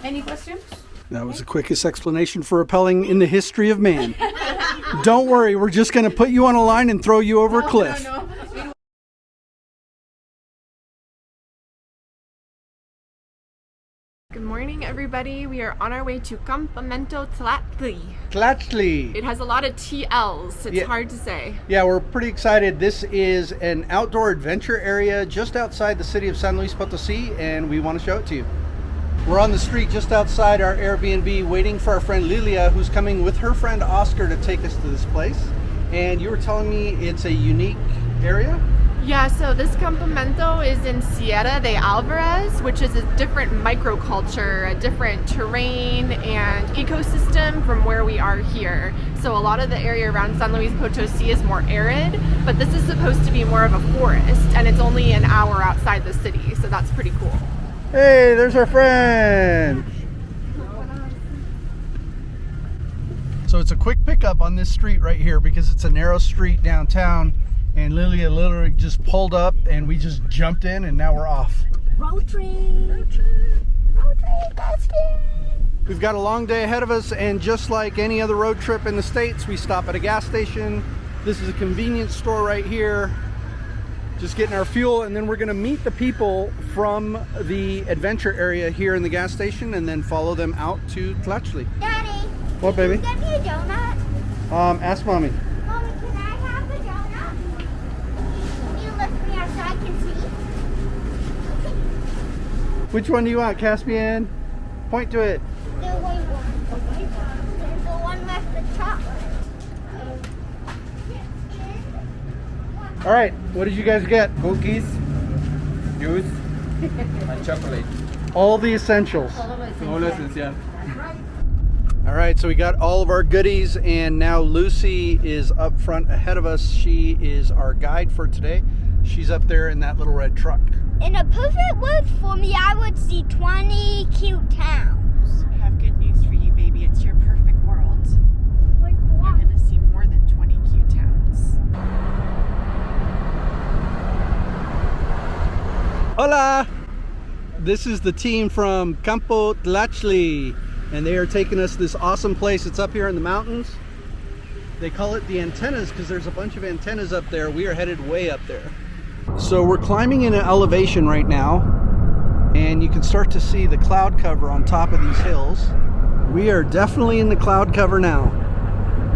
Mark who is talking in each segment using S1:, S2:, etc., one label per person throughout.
S1: Any questions?
S2: That was the quickest explanation for rappelling in the history of man. Don't worry, we're just going to put you on a line and throw you over a cliff.
S1: No.
S3: Good morning, everybody. We are on our way to Campamento Tlatchli.
S2: Tlatchli.
S3: It has a lot of TLs. It's hard to say.
S2: Yeah, we're pretty excited. This is an outdoor adventure area just outside the city of San Luis Potosi, and we want to show it to you. We're on the street just outside our Airbnb waiting for our friend Lilia, who's coming with her friend Oscar to take us to this place. And you were telling me it's a unique area?
S3: Yeah, so this campamento is in Sierra de Alvarez, which is a different microculture, a different terrain and ecosystem from where we are here. So a lot of the area around San Luis Potosi is more arid, but this is supposed to be more of a forest, and it's only an hour outside the city, so that's pretty cool.
S2: Hey, there's our friend! So it's a quick pickup on this street right here because it's a narrow street downtown. And Lilia literally just pulled up and we just jumped in and now we're off.
S1: Road trip. Kasey.
S2: We've got a long day ahead of us, and just like any other road trip in the States, we stop at a gas station. This is a convenience store right here. Just getting our fuel, and then we're gonna meet the people from the adventure area here in the gas station and then follow them out to Tlatchli.
S4: Daddy.
S2: What, baby?
S4: Can you get me a donut?
S2: Ask Mommy.
S4: Mommy, can I have a donut? Can you lift me up so I can see?
S2: Which one do you want, Caspian? Point to it.
S4: The white one. The one with the chocolate.
S2: All right, what did you guys get?
S5: Cookies, juice, and chocolate.
S2: All the essentials.
S5: All essential.
S2: All right, so we got all of our goodies, and now Lucy is up front ahead of us. She is our guide for today. She's up there in that little red truck.
S4: In a perfect world for me, I would see 20 cute towns.
S3: I have good news for you, baby. It's your perfect world.
S4: Like
S3: You're
S4: what?
S3: going to see more than 20 cute towns.
S2: Hola! This is the team from Campamento Tlatchli, and they are taking us to this awesome place. It's up here in the mountains. They call it the antennas because there's a bunch of antennas up there. We are headed way up there. So we're climbing in an elevation right now, and you can start to see the cloud cover on top of these hills. We are definitely in the cloud cover now.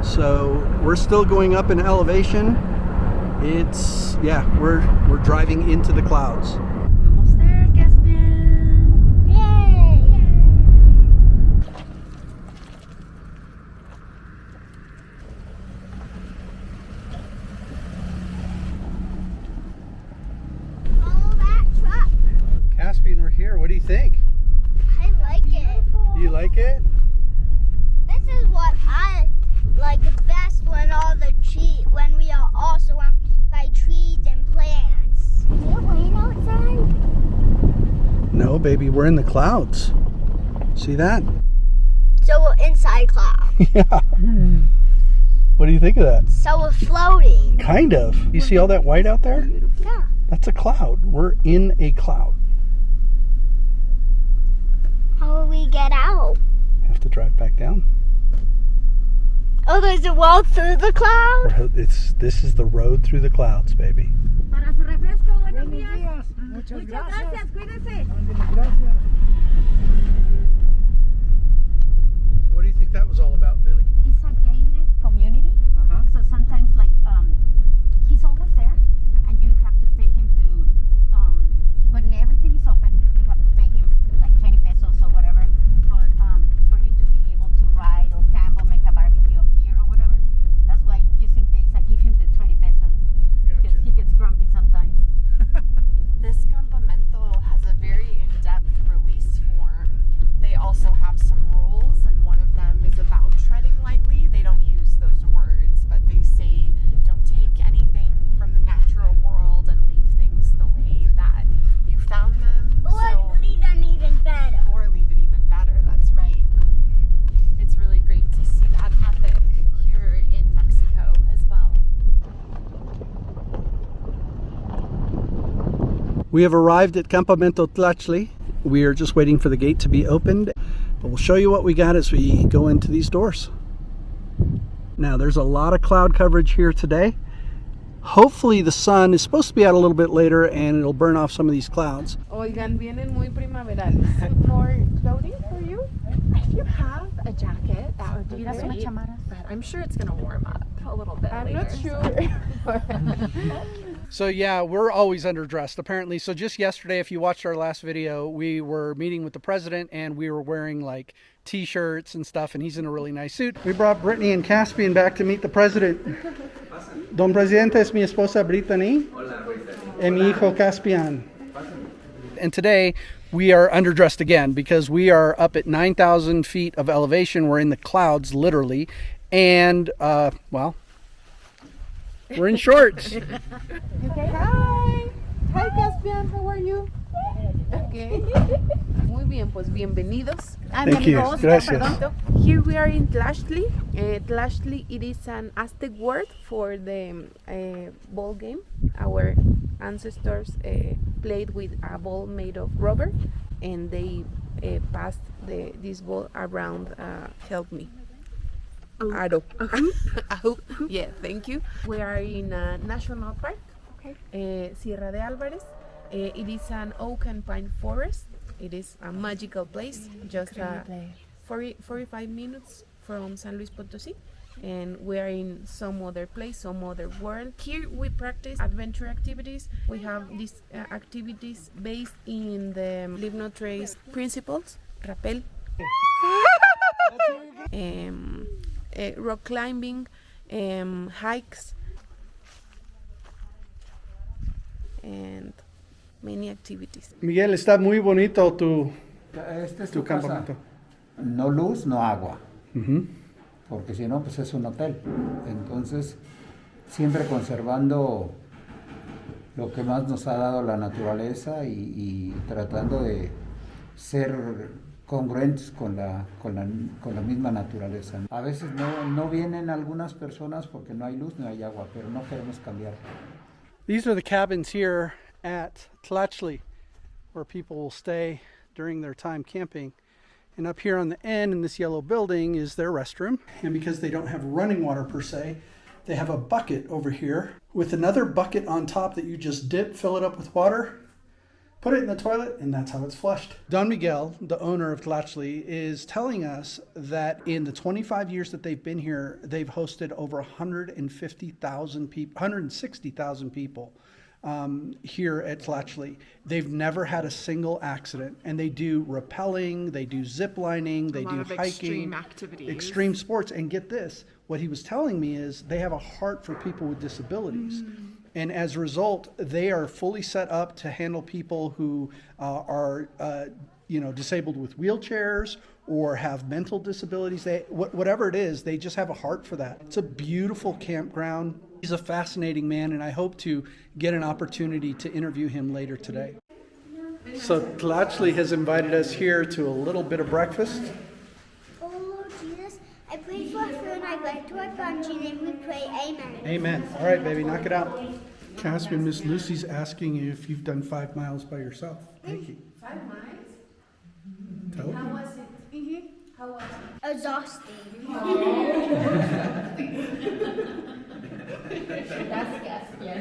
S2: So we're still going up in elevation. We're driving into the clouds.
S1: Almost there, Caspian.
S4: Yay! Follow that truck.
S2: Caspian, we're here. What do you think?
S4: I like it.
S2: You like it?
S4: This is what I like best when we are all surrounded by trees and plants. Is it rain outside?
S2: No, baby, we're in the clouds. See that?
S4: So we're inside cloud.
S2: Yeah. What do you think of that?
S4: So we're floating.
S2: Kind of. You see all that white out there?
S4: Yeah.
S2: That's a cloud. We're in a cloud.
S4: How will we get out?
S2: Have to drive back down.
S4: Oh, there's a road through the cloud?
S2: This is the road through the clouds, baby.
S1: Para su refresco, buenos días. Muchas gracias, cuídense.
S2: What do you think that was all about, Lily?
S1: It's a gated community. So sometimes, like, he's always there, and you have to pay him to, when everything is open, you have to pay him like 20 pesos or whatever for you to be able to ride or camp or make a barbecue up here or whatever. That's why, just in case, I give him the 20 pesos because he gets grumpy sometimes.
S3: This campamento has a very in-depth release form. They also have some rules, and one of them is about treading lightly. They don't use those words, but they say don't take anything from the natural world and leave things the way that you found them.
S4: Or leave them even better.
S3: Or leave it even better, that's right. It's really great to see that ethic here in Mexico as well.
S2: We have arrived at Campamento Tlatchli. We are just waiting for the gate to be opened. But we'll show you what we got as we go into these doors. Now there's a lot of cloud coverage here today. Hopefully the sun is supposed to be out a little bit later and it'll burn off some of these clouds.
S3: Oigan, vienen muy primaverales. More clothing for you? If you have a jacket, that would be great. But I'm sure it's gonna warm up a little bit later. I'm not sure.
S2: So yeah, we're always underdressed apparently. So just yesterday, if you watched our last video, we were meeting with the president and we were wearing like t-shirts and stuff, and he's in a really nice suit. We brought Brittany and Caspian back to meet the president. Don Presidente, es mi esposa Brittany y mi hijo Caspian. And today we are underdressed again because we are up at 9,000 feet of elevation. We're in the clouds literally, and well, we're in shorts.
S3: Okay. Hi. Hi, Caspian. How are you? Okay. Muy bien, pues bienvenidos.
S2: Thank you. Gracias.
S3: Here we are in Tlatchli. Tlatchli, it is an Aztec word for the ball game. Our ancestors played with a ball made of rubber, and they passed this ball around. Help me. Aro. Yeah, thank you. We are in a national park, Sierra de Alvarez. It is an oak and pine forest. It is a magical place, just 45 minutes from San Luis Potosi, and we are in some other place, some other world. Here we practice adventure activities. We have these activities based in the Livno-Trace principles, rappel, rock climbing, hikes, and many activities.
S2: Miguel, está muy bonito tu
S6: Este es
S2: tu
S6: tu casa.
S2: campamento.
S6: No luz, no agua. Porque si no, pues es un hotel. Entonces, siempre conservando lo que más nos ha dado la naturaleza y tratando de ser congruentes con la misma naturaleza. A veces no vienen algunas personas porque no hay luz, no hay agua, pero no queremos cambiar.
S2: These are the cabins here at Tlatchli where people will stay during their time camping. And up here on the end in this yellow building is their restroom. And because they don't have running water per se, they have a bucket over here with another bucket on top that you just dip, fill it up with water, put it in the toilet, and that's how it's flushed. Don Miguel, the owner of Tlatchli, is telling us that in the 25 years that they've been here, they've hosted over 160,000 people here at Tlatchli. They've never had a single accident, and they do rappelling, they do ziplining, they do hiking,
S3: extreme activities,
S2: extreme sports. And get this, what he was telling me is they have a heart for people with disabilities. And as a result, they are fully set up to handle people who are disabled with wheelchairs or have mental disabilities. Whatever it is, they just have a heart for that. It's a beautiful campground. He's a fascinating man, and I hope to get an opportunity to interview him later today. So Tlatchli has invited us here to a little bit of breakfast.
S4: Oh Lord Jesus, I prayed for food and I went to our country and we pray amen.
S2: Amen. All right, baby, knock it out. Caspian, Miss Lucy's asking you if you've done 5 miles by yourself. Thank you.
S3: 5 miles?
S2: Tell
S3: How
S2: me.
S3: was it? How was it?
S4: Exhausting.
S1: That's Caspian.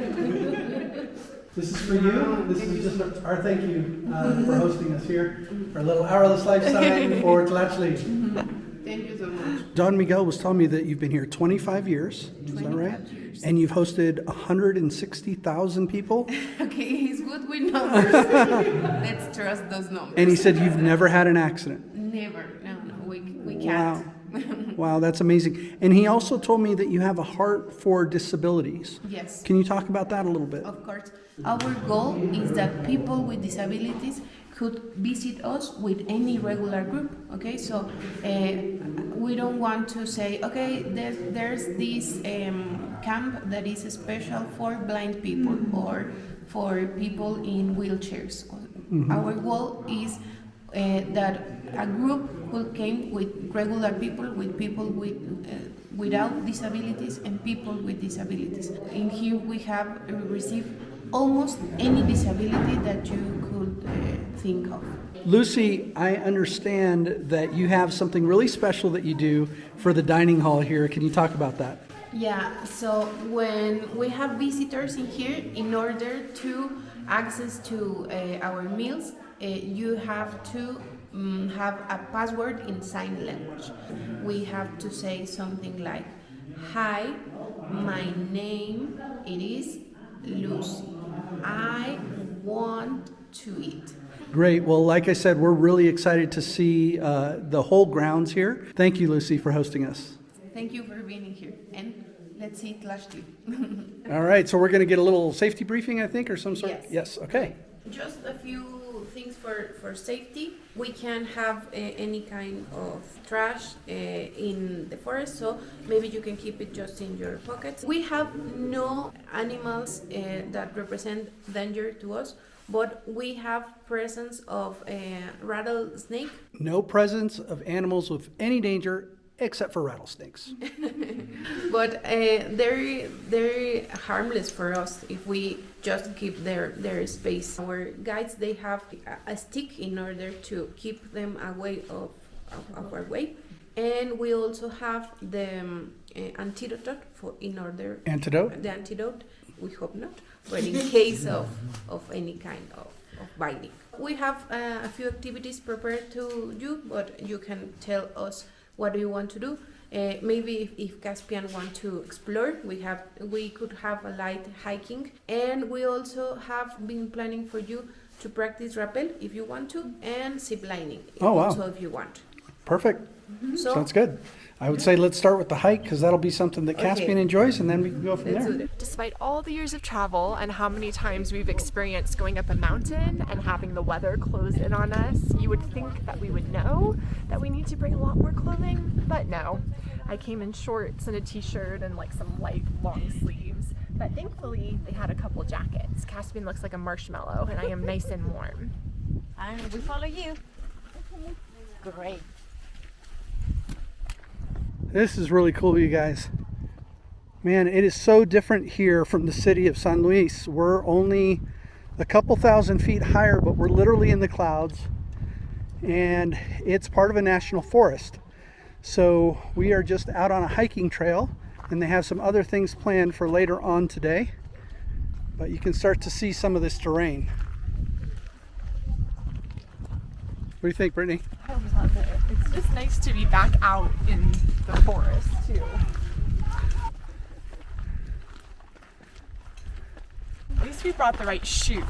S2: This is for you. This is just our thank you for hosting us here. Our little hourless life sign for Tlatchli.
S3: Thank you so much.
S2: Don Miguel was telling me that you've been here 25 years. Is that right?
S3: Years.
S2: And you've hosted 160,000 people.
S3: Okay, he's good with numbers. Let's trust those numbers.
S2: And he said you've never had an accident.
S3: Never. No, we
S2: Wow.
S3: can't.
S2: Wow, that's amazing. And he also told me that you have a heart for disabilities.
S3: Yes.
S2: Can you talk about that a little bit?
S3: Of course. Our goal is that people with disabilities could visit us with any regular group. Okay, so we don't want to say, okay, there's this camp that is special for blind people or for people in wheelchairs. Our goal is that a group will come with regular people with without disabilities and people with disabilities. In here we have received almost any disability that you could
S7: think of.
S2: Lucy, I understand that you have something really special that you do for the dining hall here. Can you talk about that?
S7: Yeah, so when we have visitors in here, in order to access to our meals, you have to have a password in sign language. We have to say something like, "Hi, my name it is Lucy. I want to eat."
S2: Great. Well, like I said, we're really excited to see the whole grounds here. Thank you, Lucy, for hosting us.
S7: Thank you for being here, and let's eat Tlatchli.
S2: All right, so we're going to get a little safety briefing, I think, or some sort?
S7: Yes.
S2: Okay.
S7: Just a few things for safety. We can't have any kind of trash in the forest, so maybe you can keep it just in your pockets. We have no animals that represent danger to us, but we have presence of a rattlesnake.
S2: No presence of animals with any danger except for rattlesnakes.
S7: But they're harmless for us if we just keep their space. Our guides, they have a stick in order to keep them away of our way, and we also have the antidote
S2: Antidote?
S7: The antidote. We hope not, but in case of any kind of biting. We have a few activities prepared to you, but you can tell us what do you want to do. Maybe if Caspian want to explore, we could have a light hiking, and we also have been planning for you to practice rappel if you want to, and ziplining also if you want.
S2: Perfect.
S7: So,
S2: sounds good. I would say let's start with the hike because that'll be something that Caspian enjoys, and then we can go from there.
S3: Despite all the years of travel and how many times we've experienced going up a mountain and having the weather close in on us, you would think that we would know that we need to bring a lot more clothing, but no. I came in shorts and a t-shirt and like some light long sleeves, but thankfully they had a couple jackets. Caspian looks like a marshmallow and I am nice and warm.
S1: And we follow you. Great.
S2: This is really cool, you guys. Man, it is so different here from the city of San Luis. We're only a couple thousand feet higher, but we're literally in the clouds, and it's part of a national forest. So we are just out on a hiking trail, and they have some other things planned for later on today, but you can start to see some of this terrain. What do you think, Brittany?
S3: I love it. It's just nice to be back out in the forest too. At least we brought the right shoes.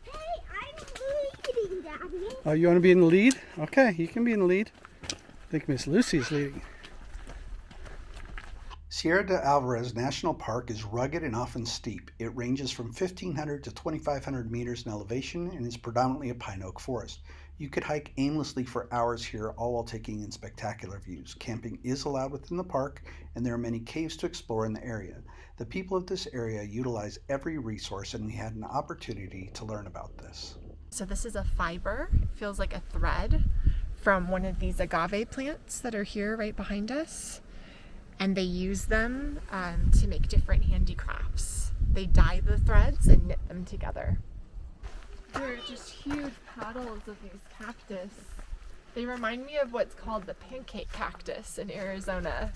S4: Hey, I'm leading, Daddy.
S2: Oh, you want to be in the lead? Okay, you can be in the lead. I think Miss Lucy's leading. Sierra de Alvarez National Park is rugged and often steep. It ranges from 1,500 to 2,500 meters in elevation and is predominantly a pine oak forest. You could hike aimlessly for hours here, all while taking in spectacular views. Camping is allowed within the park, and there are many caves to explore in the area. The people of this area utilize every resource, and we had an opportunity to learn about this.
S3: So this is a fiber. It feels like a thread from one of these agave plants that are here right behind us. And they use them to make different handicrafts. They dye the threads and knit them together. They're just huge petals of these cactus. They remind me of what's called the pancake cactus in Arizona.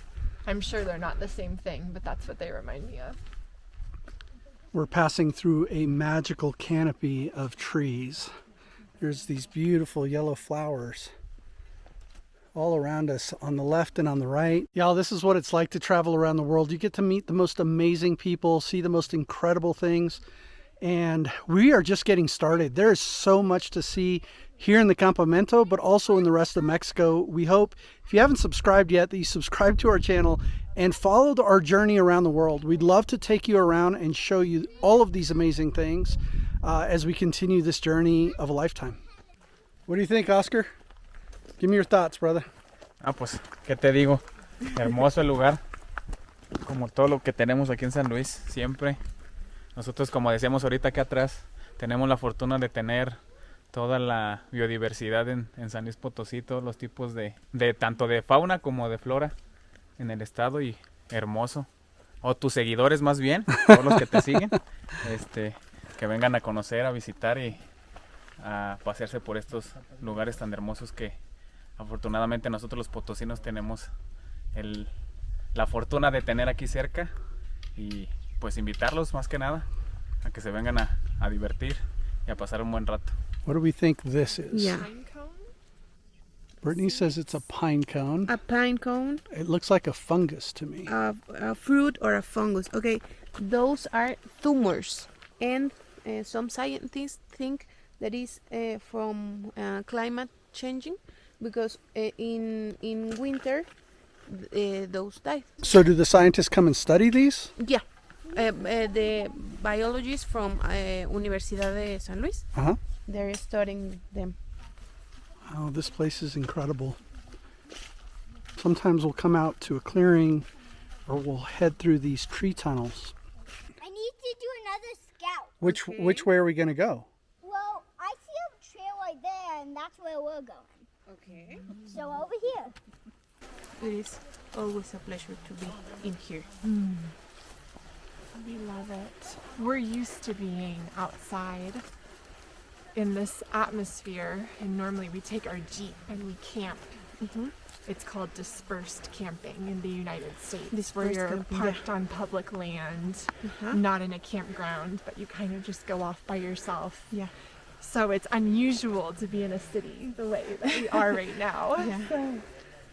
S3: I'm sure they're not the same thing, but that's what they remind me of.
S2: We're passing through a magical canopy of trees. There's these beautiful yellow flowers all around us on the left and on the right. Y'all, this is what it's like to travel around the world. You get to meet the most amazing people, see the most incredible things, and we are just getting started. There is so much to see here in the Campamento, but also in the rest of Mexico. We hope, if you haven't subscribed yet, that you subscribe to our channel and follow our journey around the world. We'd love to take you around and show you all of these amazing things as we continue this journey of a lifetime. What do you think, Oscar? Give me your thoughts, brother.
S5: Pues, ¿qué te digo? Hermoso el lugar, como todo lo que tenemos aquí en San Luis, siempre. Nosotros, como decíamos ahorita acá atrás, tenemos la fortuna de tener toda la biodiversidad en San Luis Potosí, todos los tipos de tanto de fauna como de flora en el estado, y hermoso. o tus seguidores más bien, todos los que te siguen, que vengan a conocer, a visitar y a pasearse por estos lugares tan hermosos que afortunadamente nosotros los potosinos tenemos la fortuna de tener aquí cerca, y pues invitarlos más que nada a que se vengan a divertir y a pasar un buen rato.
S2: What do we think this is?
S3: Yeah.
S2: Brittany says it's a pine cone.
S8: A pine cone,
S2: It looks like a fungus to me.
S8: a fruit or a fungus. Okay, those are tumors, and some scientists think that is from climate changing, because in winter those die.
S2: So do the scientists come and study these?
S8: Yeah, the biologists from Universidad de San Luis,
S2: Uh-huh.
S8: they're studying them.
S2: Oh, this place is incredible. Sometimes we'll come out to a clearing or we'll head through these tree tunnels.
S4: I need to do another scout.
S2: Which way are we going to go?
S4: Well, I see a trail right there, and that's where we're going.
S8: Okay.
S4: So over here.
S8: It is always a pleasure to be in here.
S3: We love it. We're used to being outside in this atmosphere, and normally we take our Jeep and we camp. It's called dispersed camping in the United States, where
S8: Dispersed
S3: you're
S8: camping,
S3: parked on public land, not in a campground, but you kind of just go off by yourself.
S8: Yeah.
S3: So it's unusual to be in a city the way that we are right now. So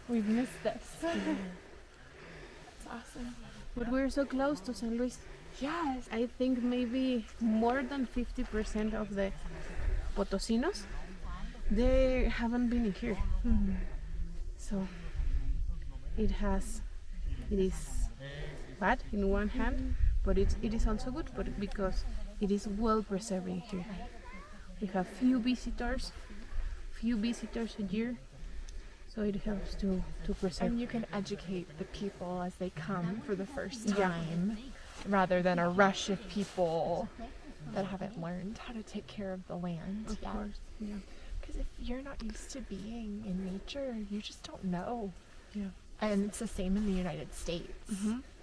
S3: we've missed this. It's awesome.
S8: But we're so close to San Luis.
S3: Yes.
S8: I think maybe more than 50% of the Potosinos, they haven't been here. So it is bad in one hand, but it is also good, but because it is well preserved in here. We have few visitors a year, so it helps to preserve.
S3: And you can educate the people as they come for the first time, rather than a rush of people that haven't learned how to take care of the land.
S8: Of course, yeah.
S3: Because if you're not used to being in nature, you just don't know.
S8: Yeah.
S3: And it's the same in the United States.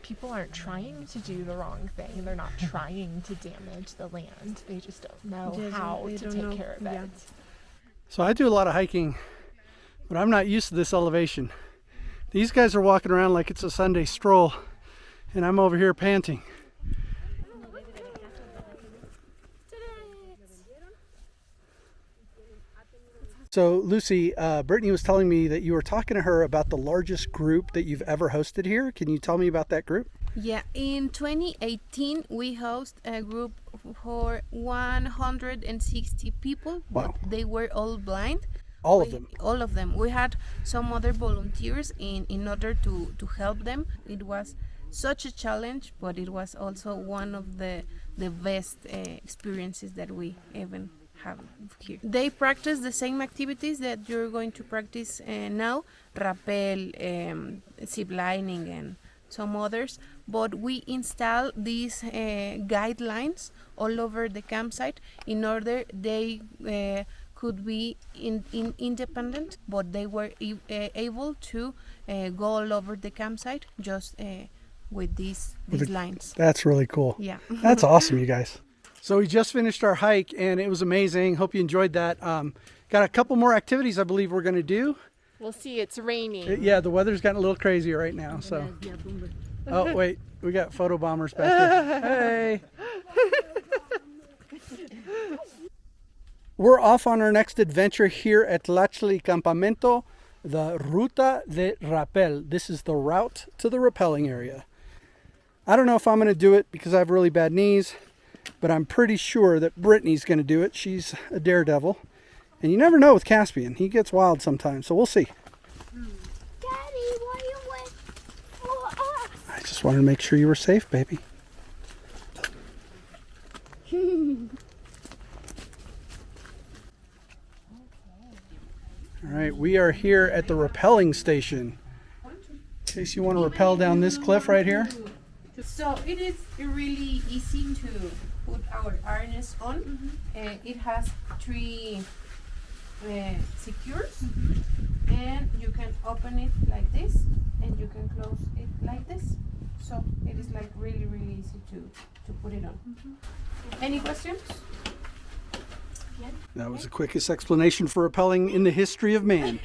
S3: People aren't trying to do the wrong thing. They're not trying to damage the land. They just don't know
S8: Yes,
S3: how
S8: they
S3: to
S8: don't
S3: take
S8: know.
S3: care of
S8: Yeah.
S3: it.
S2: So I do a lot of hiking, but I'm not used to this elevation. These guys are walking around like it's a Sunday stroll, and I'm over here panting. So Lucy, Brittany was telling me that you were talking to her about the largest group that you've ever hosted here. Can you tell me about that group?
S8: Yeah, in 2018 we host a group for 160 people.
S2: Wow.
S8: But they were all blind.
S2: All of them?
S8: All of them. We had some other volunteers in order to help them. It was such a challenge, but it was also one of the best experiences that we even have here. They practice the same activities that you're going to practice now, rappel, ziplining, and some others, but we install these guidelines all over the campsite in order they could be independent, but they were able to go all over the campsite just with these lines.
S2: That's really cool.
S8: Yeah.
S2: That's awesome, you guys. So we just finished our hike and it was amazing. Hope you enjoyed that. Got a couple more activities I believe we're going to do.
S3: We'll see. It's raining.
S2: Yeah, the weather's gotten a little crazy right now. So. Oh wait, we got photo bombers back here. Hey. We're off on our next adventure here at Tlatchli Campamento, the Ruta de Rappel. This is the route to the rappelling area. I don't know if I'm going to do it because I have really bad knees, but I'm pretty sure that Brittany's going to do it. She's a daredevil. And you never know with Caspian. He gets wild sometimes, so we'll see.
S4: Daddy, why you went for us?
S2: I just wanted to make sure you were safe, baby. All right, we are here at the rappelling station. In case you want to rappel down this cliff right here.
S7: So it is really easy to put our harness on. It has 3 secures, and you can open it like this, and you can close it like this. So it is like really, really easy to put it on. Any questions?
S2: That was the quickest explanation for rappelling in the history of man.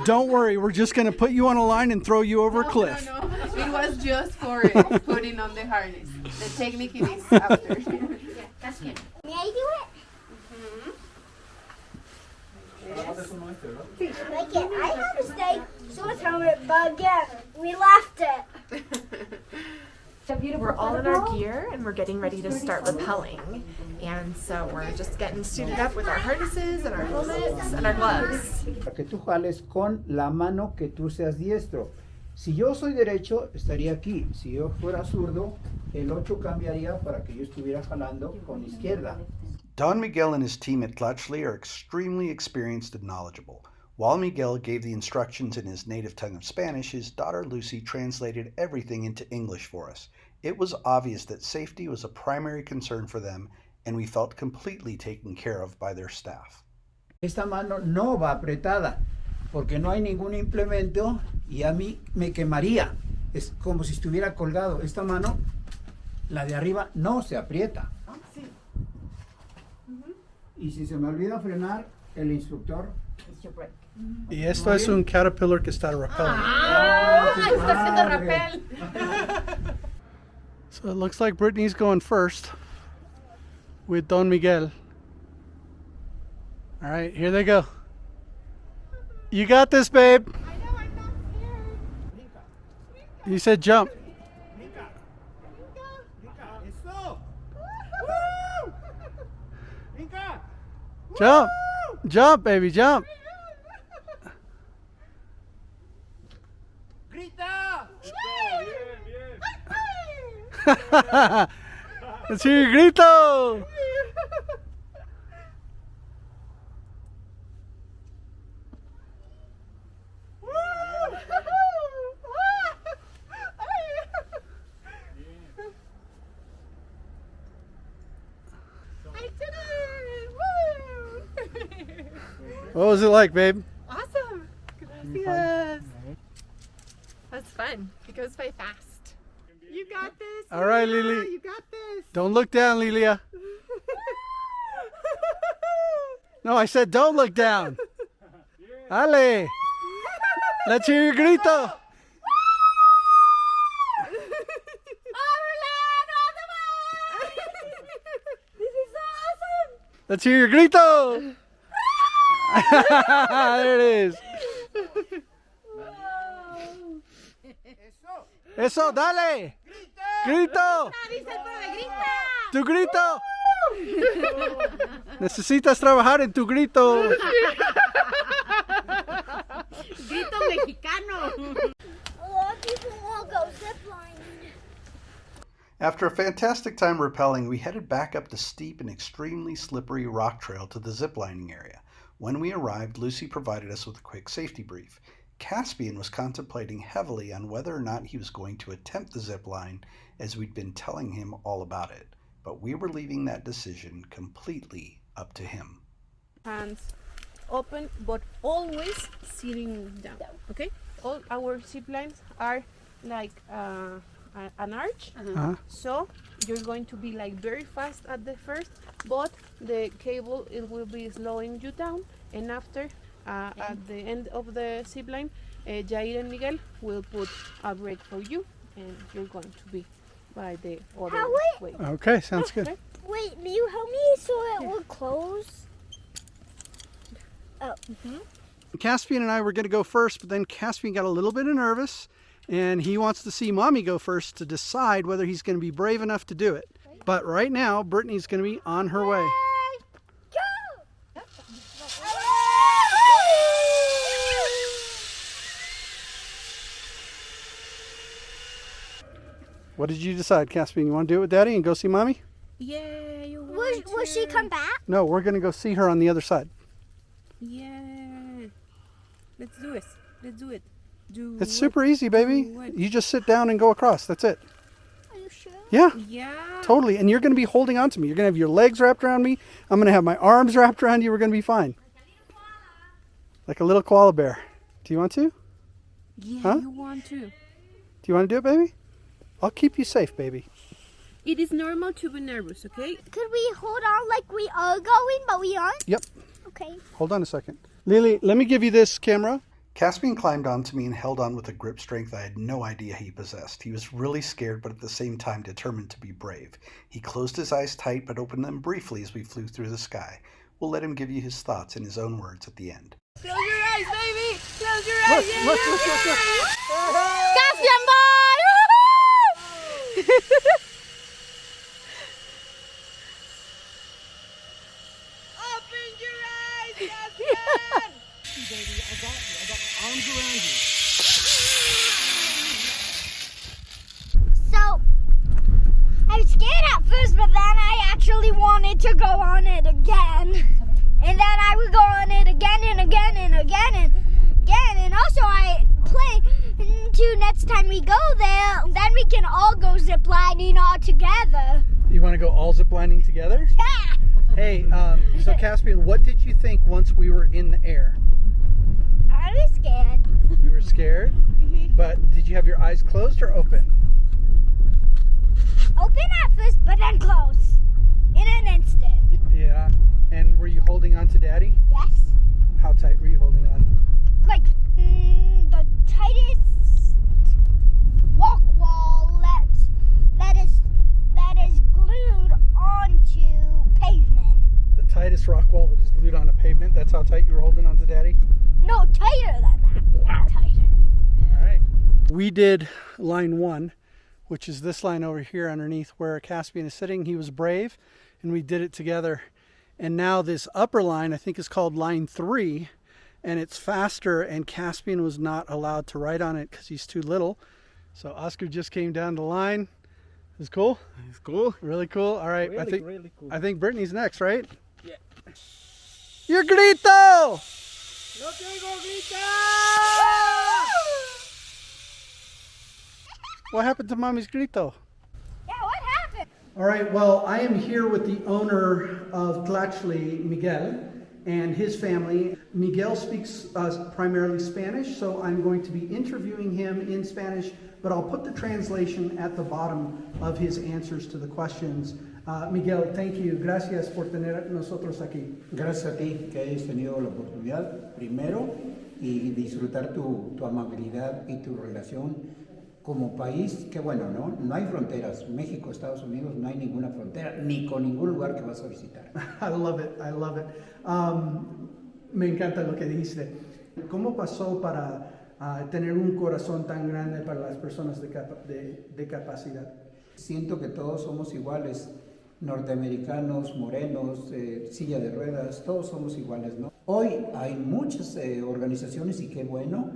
S2: Don't worry, we're just going to put you on a line and throw you over a cliff.
S3: No. It was just for putting on the harness. The technique it is after.
S1: That's good.
S4: May I do it? Like it. I have a mistake. So it's helmet, but again, we left it.
S3: We're all in our gear and we're getting ready to start rappelling. And so we're just getting suited up with our harnesses and our helmets and our gloves.
S6: Para que tú jales con la mano que tú seas diestro. Si yo soy derecho, estaría aquí. Si yo fuera zurdo, el 8 cambiaría para que yo estuviera jalando con izquierda.
S2: Don Miguel and his team at Tlatchli are extremely experienced and knowledgeable. While Miguel gave the instructions in his native tongue of Spanish, his daughter Lucy translated everything into English for us. It was obvious that safety was a primary concern for them, and we felt completely taken care of by their staff.
S6: Esta mano no va apretada, porque no hay ningún implemento y a mí me quemaría. Es como si estuviera colgado. Esta mano, la de arriba, no se aprieta. Y si se me olvida frenar, el instructor...
S2: Y esto es un caterpillar que está rappelling.
S3: Está haciendo rappel.
S2: So it looks like Brittany's going first with Don Miguel. All right, here they go. You got this, babe.
S3: I know, I'm not scared.
S2: You said jump. Jump. Jump, baby, jump.
S6: ¡Grita!
S2: Let's hear your grito. What was it like, babe?
S3: Awesome. Gracias. That's fun. It goes by fast. You got this.
S2: All right,
S3: Lilia.
S2: Lily.
S3: You got this.
S2: Don't look down, Lilia. No, I said don't look down. Ale. Let's hear your grito.
S4: This is awesome.
S2: Let's hear your grito. There it is. Eso, dale. Grito. Tu grito. Necesitas trabajar en tu grito.
S1: Grito mexicano.
S4: A lot of people want to go ziplining.
S2: After a fantastic time rappelling, we headed back up the steep and extremely slippery rock trail to the ziplining area. When we arrived, Lucy provided us with a quick safety brief. Caspian was contemplating heavily on whether or not he was going to attempt the zip line, as we'd been telling him all about it, but we were leaving that decision completely up to him.
S8: Hands open, but always sitting down. Okay? All our zip lines are like an arch. So you're going to be like very fast at the first, but the cable, it will be slowing you down, and after at the end of the zip line, Jair and Miguel will put a brake for you, and you're going to be by the other way.
S2: Okay, sounds good.
S8: Okay?
S4: Wait, will you help me so it will close? Oh.
S2: Caspian and I were going to go first, but then Caspian got a little bit nervous, and he wants to see Mommy go first to decide whether he's going to be brave enough to do it. But right now, Brittany's going to be on her way.
S4: Go!
S2: What did you decide, Caspian? You want to do it with Daddy and go see Mommy?
S8: Yeah, you want
S4: Will she come back?
S2: No, we're going to go see her on the other side.
S8: Yeah. Let's do it. Let's do it.
S2: It's super easy, baby. You just sit down and go across. That's it.
S4: Are you sure?
S2: Yeah,
S8: Yeah.
S2: totally. And you're going to be holding on to me. You're going to have your legs wrapped around me. I'm going to have my arms wrapped around you. We're going to be fine. Like a little koala bear. Do you want to?
S8: Yeah,
S2: Huh?
S8: you want to.
S2: Do you want to do it, baby? I'll keep you safe, baby.
S8: It is normal to be nervous, okay?
S4: Could we hold on like we are going, but we aren't?
S2: Yep.
S4: Okay.
S2: Hold on a second. Lily, let me give you this camera. Caspian climbed onto me and held on with a grip strength I had no idea he possessed. He was really scared, but at the same time determined to be brave. He closed his eyes tight, but opened them briefly as we flew through the sky. We'll let him give you his thoughts in his own words at the end.
S8: Close your eyes, baby! Close your eyes!
S2: Look.
S8: Caspian boy!
S7: Open your eyes, Caspian!
S2: Baby, I got you. I got arms around you.
S4: So, I was scared at first, but then I actually wanted to go on it again. And then I would go on it again and again and again and again. And also I plan to next time we go there, then we can all go ziplining all together.
S2: You want to go all ziplining together?
S4: Yeah!
S2: Hey, so Caspian, what did you think once we were in the air?
S4: I was scared.
S2: You were scared? But did you have your eyes closed or open?
S4: Open at first, but then close. In an instant.
S2: Yeah. And were you holding on to Daddy?
S4: Yes.
S2: How tight were you holding on?
S4: Like the tightest walk wall that is glued onto pavement.
S2: The tightest rock wall that is glued on a pavement? That's how tight you were holding on to Daddy?
S4: No, tighter than that.
S2: Wow.
S4: Tighter.
S2: All right. We did line 1, which is this line over here underneath where Caspian is sitting. He was brave, and we did it together. And now this upper line, I think, is called line 3, and it's faster, and Caspian was not allowed to ride on it because he's too little. So Oscar just came down the line. It was cool?
S5: It's cool.
S2: Really cool? All right.
S5: Really cool.
S2: I think Brittany's next, right?
S5: Yeah.
S2: Your grito!
S5: No tengo grita!
S2: What happened to Mommy's grito?
S4: Yeah, what happened?
S2: All right, well, I am here with the owner of Tlatchli, Michele, and his family. Miguel speaks primarily Spanish, so I'm going to be interviewing him in Spanish, but I'll put the translation at the bottom of his answers to the questions. Miguel, thank you. Gracias por tener nosotros aquí.
S6: Gracias a ti que hayas tenido la oportunidad primero y disfrutar tu amabilidad y tu relación como país. Que bueno, no hay fronteras. México, Estados Unidos, no hay ninguna frontera, ni con ningún lugar que vas a visitar.
S2: I love it. Me encanta lo que dijiste. ¿Cómo pasó para tener un corazón tan grande para las personas de capacidad?
S6: Siento que todos somos iguales. Norteamericanos, morenos, silla de ruedas, todos somos iguales, ¿no? Hoy hay muchas organizaciones y qué bueno,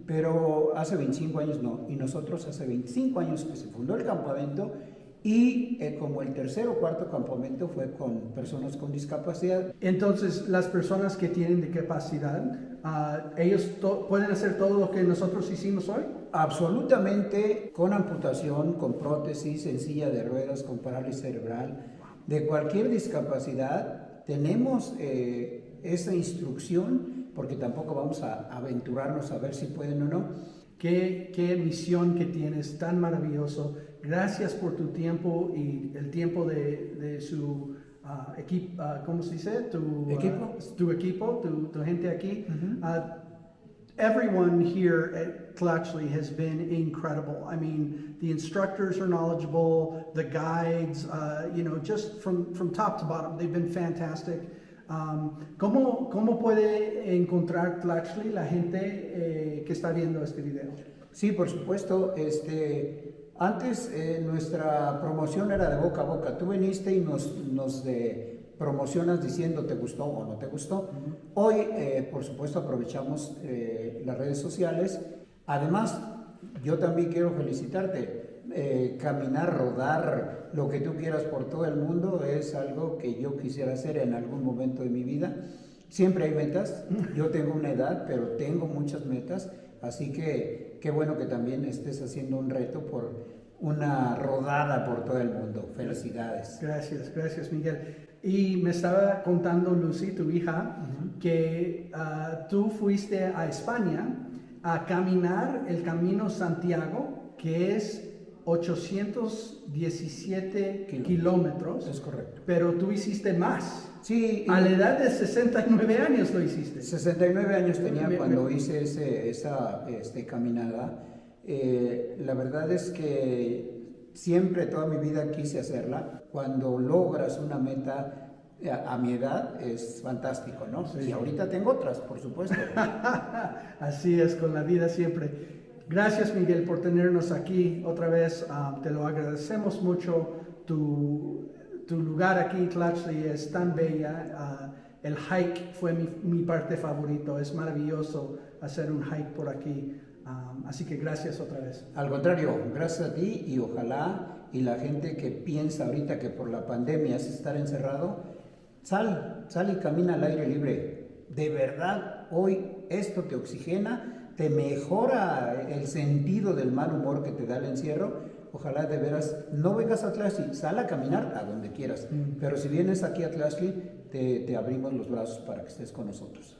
S6: pero hace 25 años no, y nosotros hace 25 años que se fundó el campamento y como el tercer o cuarto campamento fue con personas con discapacidad.
S2: Entonces, las personas que tienen discapacidad, ¿ellos pueden hacer todo lo que nosotros hicimos hoy?
S6: Absolutamente, con amputación, con prótesis, en silla de ruedas, con parálisis cerebral, de cualquier discapacidad, tenemos esa instrucción, porque tampoco vamos a aventurarnos a ver si pueden o no.
S2: Qué misión que tienes, tan maravilloso. Gracias por tu tiempo y el tiempo de su equipo, ¿cómo se dice? Tu equipo, tu gente aquí. Everyone here at Tlatchli has been incredible. I mean, the instructors are knowledgeable, the guides, just from top to bottom, they've been fantastic. ¿Cómo puede encontrar Tlatchli la gente que está viendo este video?
S6: Sí, por supuesto. Antes nuestra promoción era de boca a boca. Tú viniste y nos promocionas diciendo te gustó o no te gustó. Hoy, por supuesto, aprovechamos las redes sociales. Además, yo también quiero felicitarte. Caminar, rodar, lo que tú quieras por todo el mundo es algo que yo quisiera hacer en algún momento de mi vida. Siempre hay metas. Yo tengo una edad, pero tengo muchas metas. Así que qué bueno que también estés haciendo un reto por una rodada por todo el mundo. Felicidades.
S2: Gracias, Miguel. Y me estaba contando Lucy, tu hija, que tú fuiste a España a caminar el Camino Santiago, que es 817 kilómetros.
S6: Es correcto.
S2: Pero tú hiciste más.
S6: Sí.
S2: A la edad de 69 años lo hiciste.
S6: 69 años tenía cuando hice esa caminada. La verdad es que siempre, toda mi vida quise hacerla. Cuando logras una meta a mi edad es fantástico, ¿no? Sí. Y ahorita tengo otras, por supuesto.
S2: Así es, con la vida siempre. Gracias, Miguel, por tenernos aquí otra vez. Te lo agradecemos mucho. Tu lugar aquí, Tlatchli, es tan bella. El hike fue mi parte favorito. Es maravilloso hacer un hike por aquí. Así que gracias otra vez.
S6: Al contrario, gracias a ti y ojalá y la gente que piensa ahorita que por la pandemia es estar encerrado, sal y camina al aire libre. De verdad, hoy esto te oxigena, te mejora el sentido del mal humor que te da el encierro. Ojalá de veras no vengas a Tlatchli, sal a caminar a donde quieras. Pero si vienes aquí a Tlatchli, te abrimos los brazos para que estés con nosotros.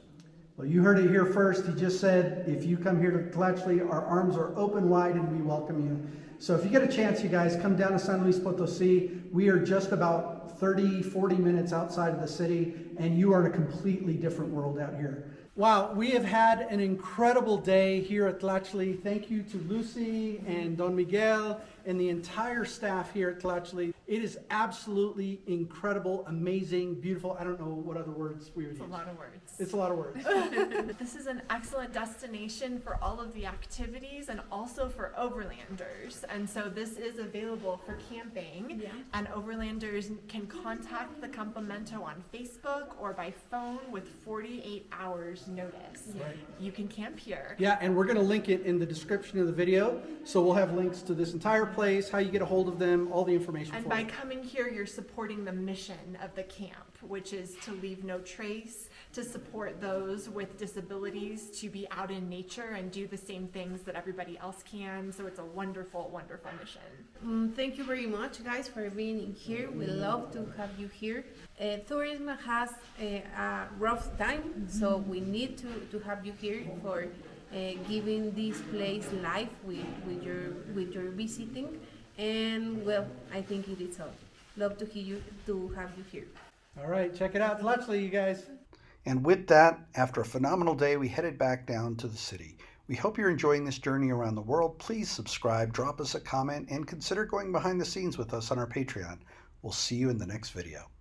S2: Well, you heard it here first. He just said, if you come here to Tlatchli, our arms are open wide and we welcome you. So if you get a chance, you guys, come down to San Luis Potosi. We are just about 30, 40 minutes outside of the city, and you are in a completely different world out here. Wow, we have had an incredible day here at Tlatchli. Thank you to Lucy and Don Miguel and the entire staff here at Tlatchli. It is absolutely incredible, amazing, beautiful. I don't know what other words we would use.
S3: It's a lot of words.
S2: It's a lot of words.
S3: This is an excellent destination for all of the activities and also for overlanders. And so this is available for camping.
S8: Yeah.
S3: And overlanders can contact the Campamento on Facebook or by phone with 48 hours notice.
S2: Right.
S3: You can camp here.
S2: Yeah, and we're going to link it in the description of the video. So we'll have links to this entire place, how you get a hold of them, all the information
S3: And
S2: for
S3: by
S2: you.
S3: coming here, you're supporting the mission of the camp, which is to leave no trace, to support those with disabilities, to be out in nature and do the same things that everybody else can. So it's a wonderful, wonderful mission.
S8: Thank you very much, guys, for being in here. We love to have you here. Tourism has a rough time, so we need to have you here for giving this place life with your visiting. And well, I think it is all. Love to have you here.
S2: All right, check it out, Tlatchli, you guys. And with that, after a phenomenal day, we headed back down to the city. We hope you're enjoying this journey around the world. Please subscribe, drop us a comment, and consider going behind the scenes with us on our Patreon. We'll see you in the next video.